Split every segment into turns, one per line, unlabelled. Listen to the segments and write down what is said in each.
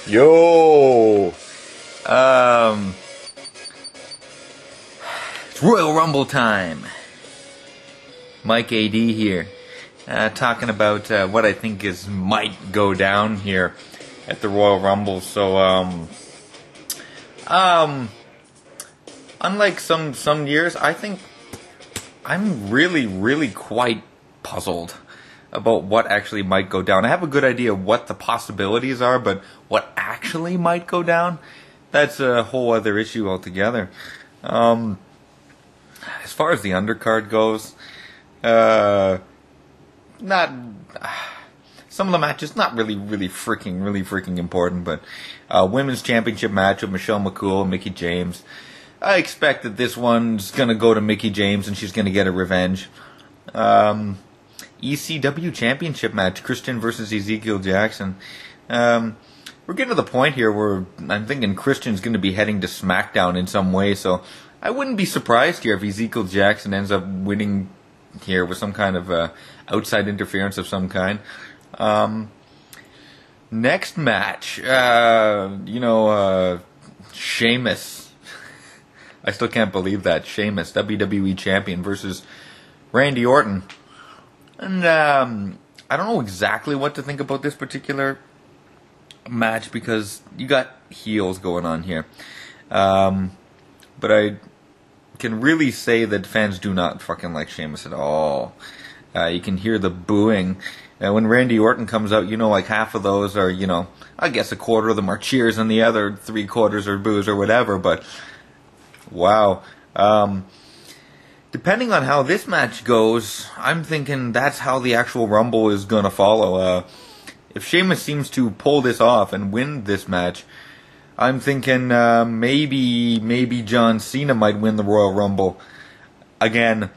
Yo!
It's Royal Rumble time. Mike AD here, talking about what I think might go down here at the Royal Rumble. So, unlike some years, I think I'm really quite puzzled about what actually might go down. I have a good idea of what the possibilities are, but what actually might go down, that's a whole other issue altogether. As far as the undercard goes, not some of the matches not really freaking important, but women's championship match with Michelle McCool and Mickie James. I expect that this one's gonna go to Mickie James and she's gonna get a revenge. ECW championship match, Christian versus Ezekiel Jackson. We're getting to the point here where I'm thinking Christian's going to be heading to SmackDown in some way, so I wouldn't be surprised here if Ezekiel Jackson ends up winning here with some kind of outside interference of some kind. Next match, Sheamus. I still can't believe that. Sheamus, WWE champion, versus Randy Orton. And I don't know exactly what to think about this particular match because you got heels going on here. But I can really say that fans do not fucking like Sheamus at all. You can hear the booing. When Randy Orton comes out, like half of those are, I guess a quarter of them are cheers and the other 3/4 are boos or whatever. But, wow. Depending on how this match goes, I'm thinking that's how the actual Rumble is going to follow. If Sheamus seems to pull this off and win this match, I'm thinking maybe John Cena might win the Royal Rumble again.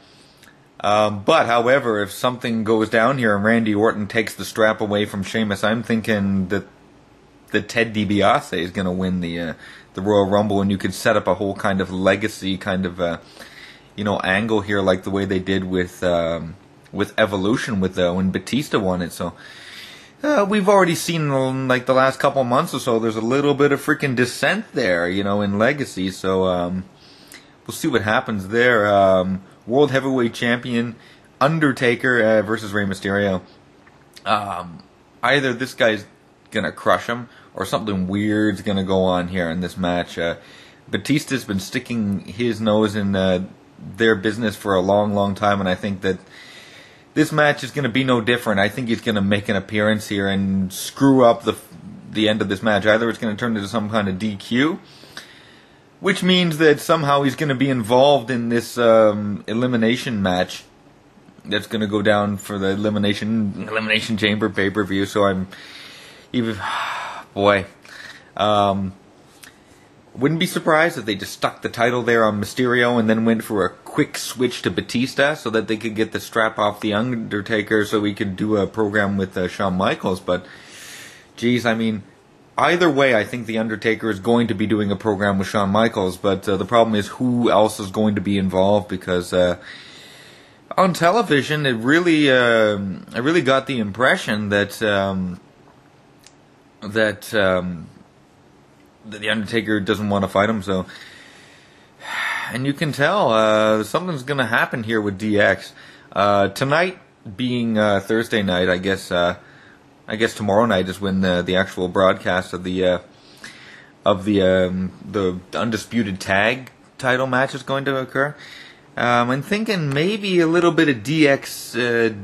But, however, if something goes down here and Randy Orton takes the strap away from Sheamus, I'm thinking that Ted DiBiase is going to win the Royal Rumble, and you could set up a whole kind of legacy kind of angle here, like the way they did with Evolution when Batista won it. So we've already seen like the last couple months or so. There's a little bit of freaking dissent there, in legacy. So we'll see what happens there. World Heavyweight Champion Undertaker versus Rey Mysterio. Either this guy's gonna crush him, or something weird's gonna go on here in this match. Batista's been sticking his nose in their business for a long time, and I think that this match is going to be no different. I think he's going to make an appearance here and screw up the end of this match. Either it's going to turn into some kind of DQ, which means that somehow he's going to be involved in this elimination match that's going to go down for the Elimination Chamber pay-per-view. So I'm even, boy, wouldn't be surprised if they just stuck the title there on Mysterio and then went for a quick switch to Batista so that they could get the strap off the Undertaker so we could do a program with Shawn Michaels. But, geez, I mean, either way, I think the Undertaker is going to be doing a program with Shawn Michaels. But the problem is who else is going to be involved, because on television, I really got the impression that the Undertaker doesn't want to fight him, so, and you can tell something's going to happen here with DX. Tonight being Thursday night, I guess tomorrow night is when the actual broadcast of the Undisputed Tag title match is going to occur. I'm thinking maybe a little bit of DX,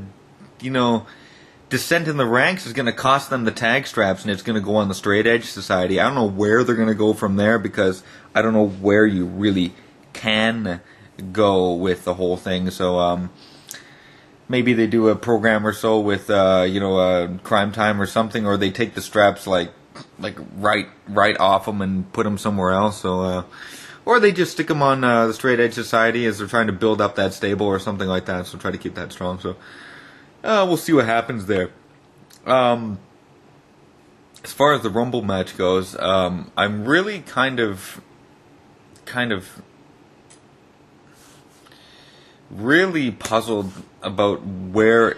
descent in the ranks is going to cost them the tag straps, and it's going to go on the Straight Edge Society. I don't know where they're going to go from there, because I don't know where you really can go with the whole thing. So maybe they do a program or so with Crime Time or something, or they take the straps like right off them and put them somewhere else. So or they just stick them on the Straight Edge Society as they're trying to build up that stable or something like that. So try to keep that strong. So. We'll see what happens there. As far as the Rumble match goes, I'm really kind of really puzzled about where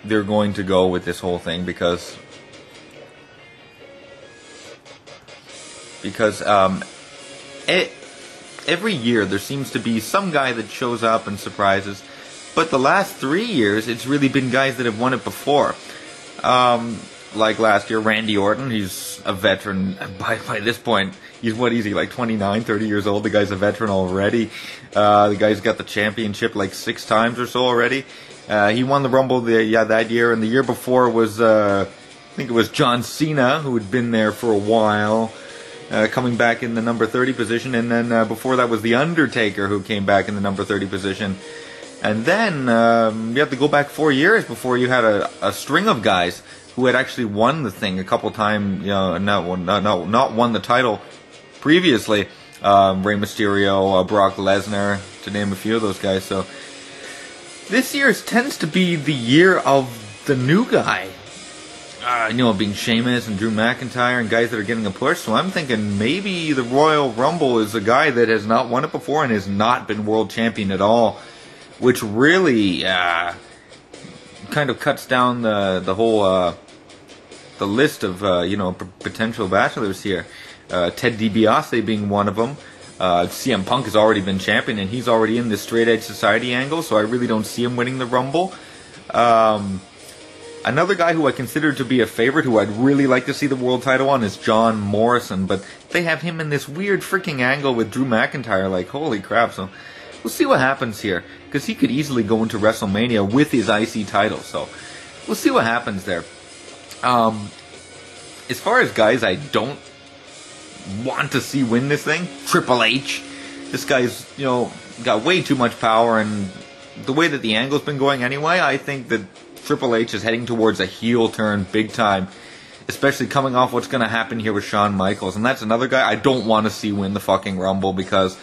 they're going to go with this whole thing, because because every year there seems to be some guy that shows up and surprises. But the last 3 years, it's really been guys that have won it before. Like last year, Randy Orton, he's a veteran. By this point, he's like 29, 30 years old. The guy's a veteran already. The guy's got the championship like 6 times or so already. He won the Rumble that year, and the year before was, I think it was John Cena, who had been there for a while, coming back in the number 30 position, and then before that was The Undertaker, who came back in the number 30 position. And then you have to go back 4 years before you had a string of guys who had actually won the thing a couple times, not won the title previously. Rey Mysterio, Brock Lesnar, to name a few of those guys. So this year tends to be the year of the new guy. Being Sheamus and Drew McIntyre and guys that are getting a push. So I'm thinking maybe the Royal Rumble is a guy that has not won it before and has not been world champion at all, which really kind of cuts down the whole the list of potential bachelors here. Ted DiBiase being one of them. CM Punk has already been champion, and he's already in this straight edge society angle, so I really don't see him winning the Rumble. Another guy who I consider to be a favorite, who I'd really like to see the world title on, is John Morrison, but they have him in this weird freaking angle with Drew McIntyre, like, holy crap. So we'll see what happens here, because he could easily go into WrestleMania with his IC title, so we'll see what happens there. As far as guys I don't want to see win this thing, Triple H. This guy's, got way too much power, and the way that the angle's been going anyway, I think that Triple H is heading towards a heel turn big time, especially coming off what's going to happen here with Shawn Michaels. And that's another guy I don't want to see win the fucking Rumble, because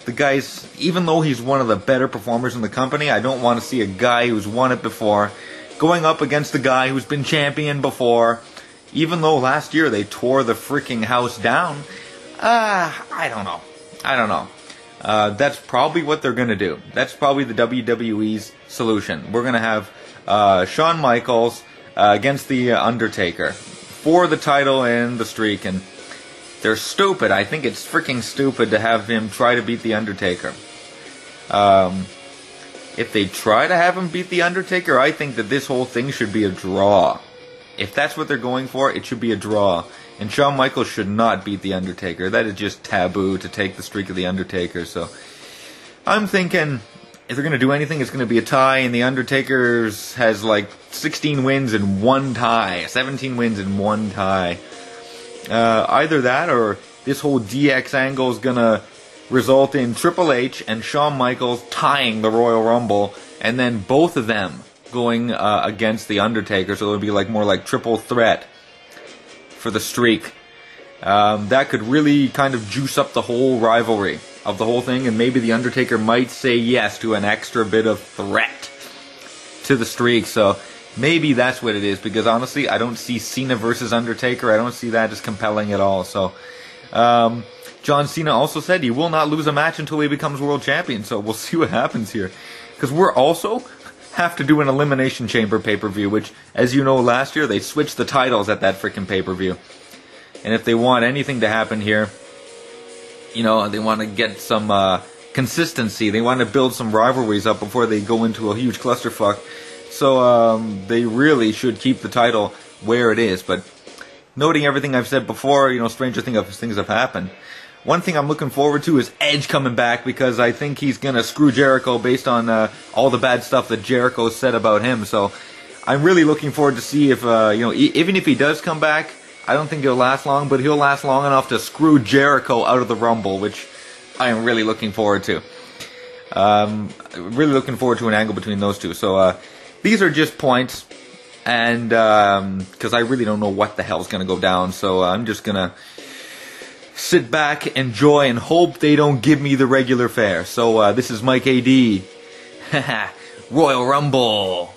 the guy's, even though he's one of the better performers in the company, I don't want to see a guy who's won it before going up against a guy who's been champion before, even though last year they tore the freaking house down. I don't know. That's probably what they're going to do. That's probably the WWE's solution. We're going to have Shawn Michaels against The Undertaker for the title and the streak, and they're stupid. I think it's freaking stupid to have him try to beat The Undertaker. If they try to have him beat The Undertaker, I think that this whole thing should be a draw. If that's what they're going for, it should be a draw. And Shawn Michaels should not beat The Undertaker. That is just taboo, to take the streak of The Undertaker. So I'm thinking, if they're going to do anything, it's going to be a tie, and The Undertaker has like 16 wins and 1 tie. 17 wins and 1 tie. Either that, or this whole DX angle is going to result in Triple H and Shawn Michaels tying the Royal Rumble, and then both of them going against The Undertaker, so it'll be more like triple threat for the streak. That could really kind of juice up the whole rivalry of the whole thing, and maybe The Undertaker might say yes to an extra bit of threat to the streak. So maybe that's what it is, because honestly, I don't see Cena versus Undertaker. I don't see that as compelling at all. So John Cena also said he will not lose a match until he becomes world champion, so we'll see what happens here. Because we're also have to do an Elimination Chamber pay-per-view, which, as you know, last year they switched the titles at that freaking pay-per-view. And if they want anything to happen here, they want to get some consistency. They want to build some rivalries up before they go into a huge clusterfuck. So they really should keep the title where it is. But noting everything I've said before, stranger things have happened. One thing I'm looking forward to is Edge coming back, because I think he's going to screw Jericho based on all the bad stuff that Jericho said about him. So I'm really looking forward to see if, even if he does come back, I don't think he'll last long, but he'll last long enough to screw Jericho out of the Rumble, which I am really looking forward to. Really looking forward to an angle between those two. So these are just points, and because I really don't know what the hell's going to go down, so I'm just going to sit back, enjoy, and hope they don't give me the regular fare. So this is Mike AD. Royal Rumble.